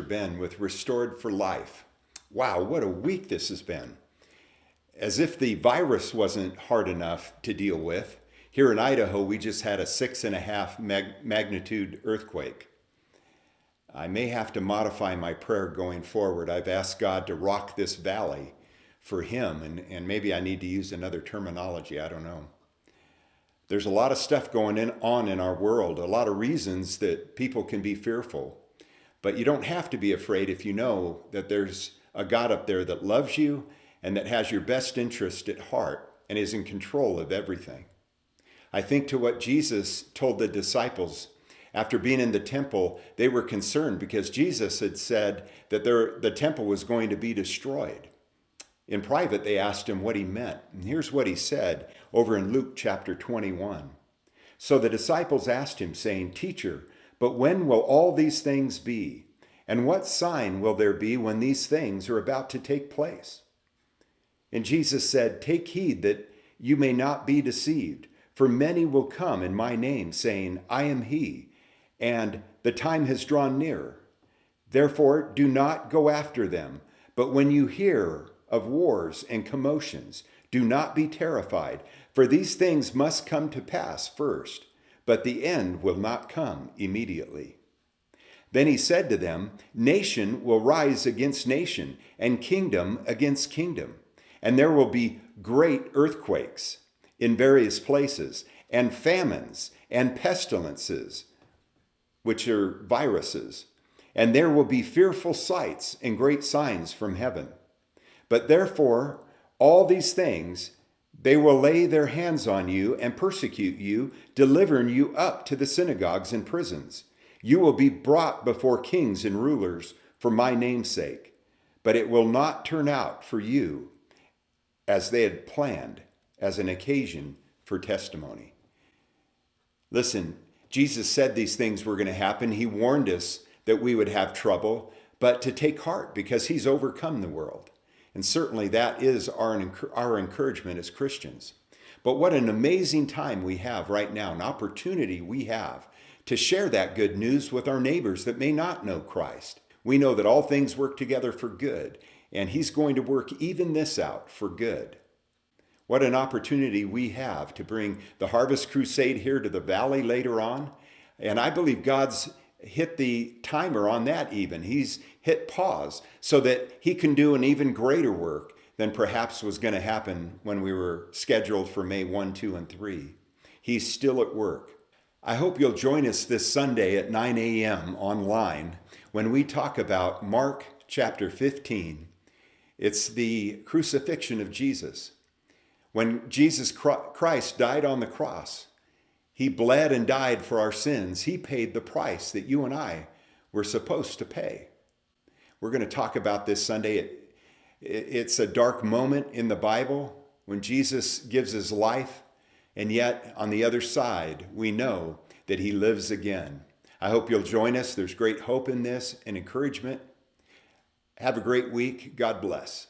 Ben with Restored4Life. Wow, what a week this has been. As if the virus wasn't hard enough to deal with, here in Idaho, we just had a 6.5 magnitude earthquake. I may have to modify my prayer going forward. I've asked God to rock this valley for him, and maybe I need to use another terminology. I don't know. There's a lot of stuff going on in our world, a lot of reasons that people can be fearful. But you don't have to be afraid if you know that there's a God up there that loves you and that has your best interest at heart and is in control of everything. I think to what Jesus told the disciples after being in the temple, they were concerned because Jesus had said that the temple was going to be destroyed. In private, they asked him what he meant. And here's what he said over in Luke chapter 21. So the disciples asked him, saying, "Teacher, but when will all these things be? And what sign will there be when these things are about to take place?" And Jesus said, "Take heed that you may not be deceived, for many will come in my name, saying, 'I am he,' and the time has drawn near. Therefore, do not go after them. But when you hear of wars and commotions, do not be terrified, for these things must come to pass first, but the end will not come immediately." Then he said to them, "Nation will rise against nation, and kingdom against kingdom. And there will be great earthquakes in various places, and famines and pestilences, which are viruses. And there will be fearful sights and great signs from heaven. But therefore, all these things, they will lay their hands on you and persecute you, delivering you up to the synagogues and prisons. You will be brought before kings and rulers for my name's sake. But it will not turn out for you as they had planned, as an occasion for testimony." Listen, Jesus said these things were going to happen. He warned us that we would have trouble, but to take heart because he's overcome the world. And certainly that is our encouragement as Christians. But what an amazing time we have right now, an opportunity we have to share that good news with our neighbors that may not know Christ. We know that all things work together for good, and he's going to work even this out for good. What an opportunity we have to bring the Harvest Crusade here to the valley later on. And I believe God's hit the timer on that even. He's hit pause so that he can do an even greater work than perhaps was going to happen when we were scheduled for May 1, 2, and 3. He's still at work. I hope you'll join us this Sunday at 9 a.m. online when we talk about Mark chapter 15. It's the crucifixion of Jesus. When Jesus Christ died on the cross, he bled and died for our sins. He paid the price that you and I were supposed to pay. We're going to talk about this Sunday. It's a dark moment in the Bible when Jesus gives his life, and yet on the other side, we know that he lives again. I hope you'll join us. There's great hope in this and encouragement. Have a great week. God bless.